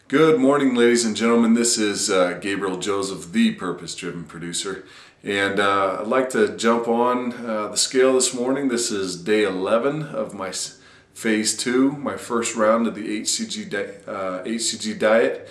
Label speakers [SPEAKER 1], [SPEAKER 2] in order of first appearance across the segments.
[SPEAKER 1] Good morning, ladies and gentlemen. This is Gabriel Joseph, the purpose-driven producer, and I'd like to jump on the scale this morning. This is day 11 of my phase 2, my first round of the hCG diet.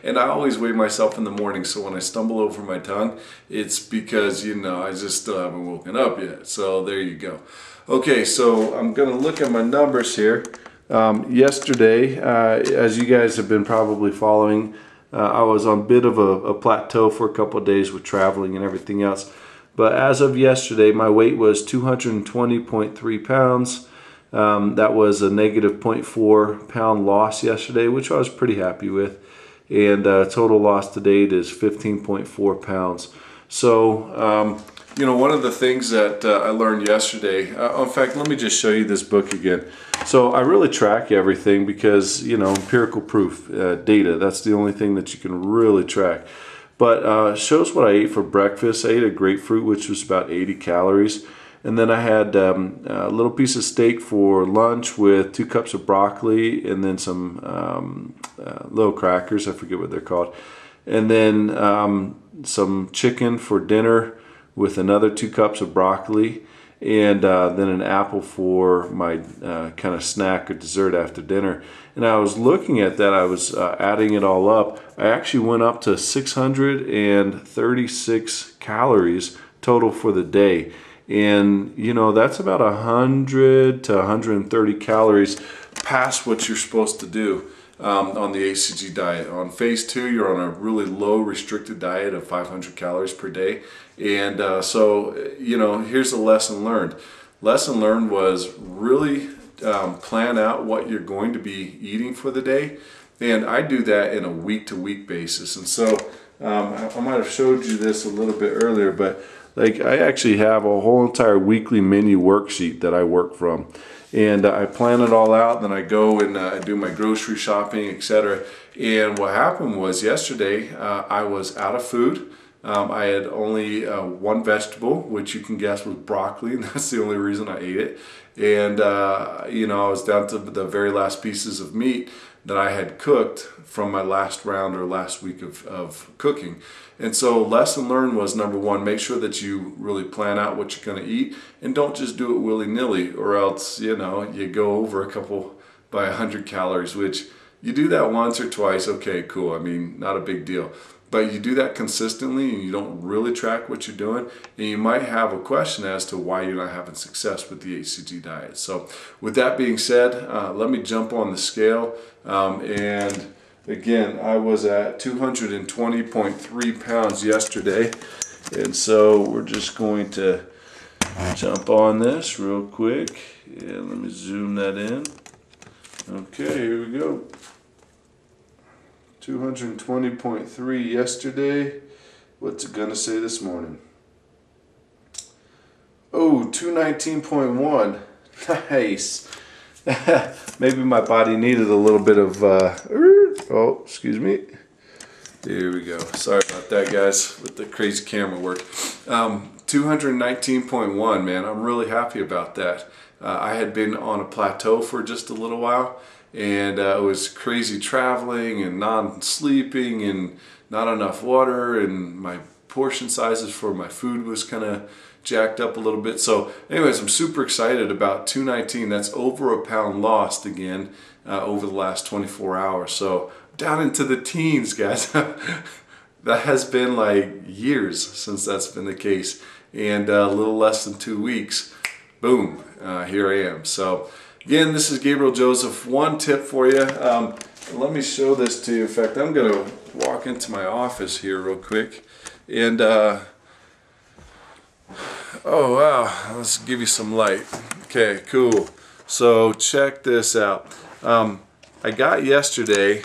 [SPEAKER 1] And I always weigh myself in the morning, so when I stumble over my tongue, it's because, I just still haven't woken up yet. So there you go. Okay, so I'm going to look at my numbers here. Yesterday, as you guys have been probably following, I was on a bit of a plateau for a couple of days with traveling and everything else. But as of yesterday, my weight was 220.3 pounds. That was a negative 0.4 pound loss yesterday, which I was pretty happy with. And total loss to date is 15.4 pounds. So, one of the things that I learned yesterday, in fact, let me just show you this book again. So I really track everything because, empirical proof, data, that's the only thing that you can really track. But shows what I ate for breakfast. I ate a grapefruit, which was about 80 calories. And then I had a little piece of steak for lunch with 2 cups of broccoli and then some little crackers, I forget what they're called. And then some chicken for dinner with another 2 cups of broccoli, and then an apple for my kind of snack or dessert after dinner. And I was looking at that, I was adding it all up. I actually went up to 636 calories total for the day. And that's about 100 to 130 calories past what you're supposed to do on the hCG diet. On phase 2, you're on a really low restricted diet of 500 calories per day. And so here's the lesson learned. Lesson learned was really plan out what you're going to be eating for the day. And I do that in a week-to-week basis. And so I might have showed you this a little bit earlier, but I actually have a whole entire weekly menu worksheet that I work from. And I plan it all out, then I go and I do my grocery shopping, etc. And what happened was yesterday I was out of food. I had only one vegetable, which you can guess was broccoli, and that's the only reason I ate it. And I was down to the very last pieces of meat that I had cooked from my last round or last week of cooking. And so lesson learned was, number one, make sure that you really plan out what you're going to eat, and don't just do it willy-nilly, or else you go over a couple by 100 calories, which you do that once or twice, okay, cool, I mean, not a big deal. But you do that consistently and you don't really track what you're doing, and you might have a question as to why you're not having success with the hCG diet. So with that being said, let me jump on the scale. And again, I was at 220.3 pounds yesterday. And so we're just going to jump on this real quick. And let me zoom that in. Okay, here we go. 220.3 yesterday. What's it gonna say this morning? Oh, 219.1. Nice. Maybe my body needed a little bit of oh, excuse me. There we go. Sorry about that, guys, with the crazy camera work. 219.1, man. I'm really happy about that. I had been on a plateau for just a little while, and it was crazy traveling and non-sleeping and not enough water, and my portion sizes for my food was kind of jacked up a little bit. So anyways, I'm super excited about 219. That's over a pound lost again over the last 24 hours. So down into the teens, guys. That has been like years since that's been the case, and a little less than 2 weeks. Boom, here I am. So again, this is Gabriel Joseph. One tip for you. Let me show this to you. In fact, I'm going to walk into my office here real quick. And, oh wow, let's give you some light. Okay, cool. So check this out. I got yesterday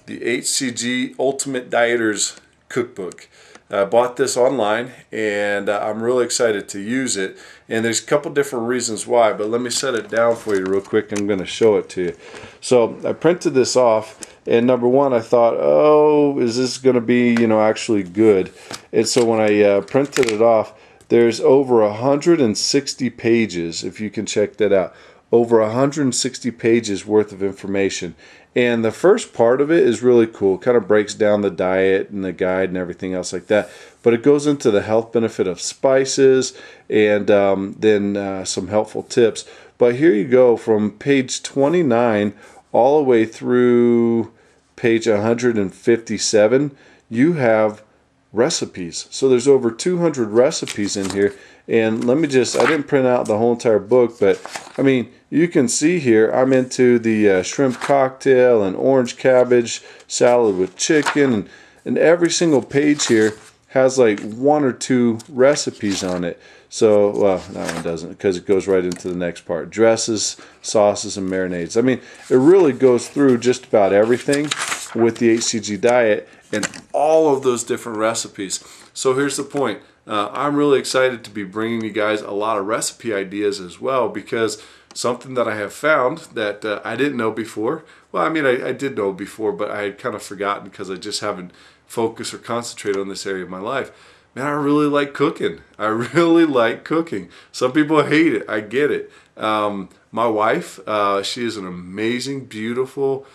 [SPEAKER 1] the hCG Ultimate Dieters Cookbook. I bought this online, and I'm really excited to use it. And there's a couple different reasons why, but let me set it down for you real quick. I'm going to show it to you. So I printed this off, and number one, I thought, oh, is this going to be, actually good? And so when I printed it off, there's over 160 pages, if you can check that out. over 160 pages worth of information. And the first part of it is really cool. It kind of breaks down the diet and the guide and everything else like that. But it goes into the health benefit of spices and then some helpful tips. But here you go from page 29 all the way through page 157. You have recipes. So there's over 200 recipes in here. And let me just, I didn't print out the whole entire book, but I mean, you can see here, I'm into the shrimp cocktail and orange cabbage salad with chicken. And every single page here has like 1 or 2 recipes on it. So, well, that one doesn't because it goes right into the next part. Dresses, sauces, and marinades. I mean, it really goes through just about everything with the hCG diet and all of those different recipes. So here's the point. I'm really excited to be bringing you guys a lot of recipe ideas as well, because something that I have found that I didn't know before. Well, I mean, I did know before, but I had kind of forgotten because I just haven't focused or concentrated on this area of my life. Man, I really like cooking. I really like cooking. Some people hate it. I get it. My wife, she is an amazing, beautiful,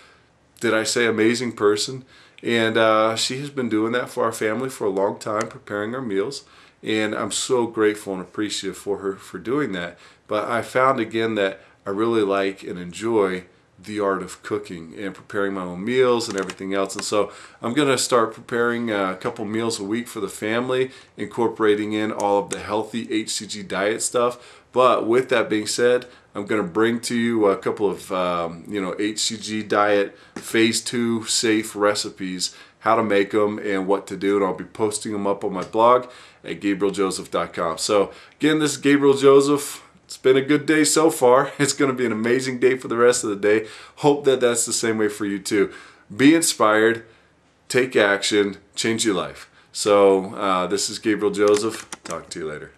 [SPEAKER 1] did I say amazing person? And she has been doing that for our family for a long time, preparing our meals. And I'm so grateful and appreciative for her for doing that. But I found again that I really like and enjoy the art of cooking and preparing my own meals and everything else. And so I'm going to start preparing a couple meals a week for the family, incorporating in all of the healthy hCG diet stuff. But with that being said, I'm going to bring to you a couple of hCG diet phase 2 safe recipes, how to make them and what to do, and I'll be posting them up on my blog at GabrielJoseph.com. So again, this is Gabriel Joseph. It's been a good day so far. It's going to be an amazing day for the rest of the day. Hope that that's the same way for you too. Be inspired, take action, change your life. So this is Gabriel Joseph. Talk to you later.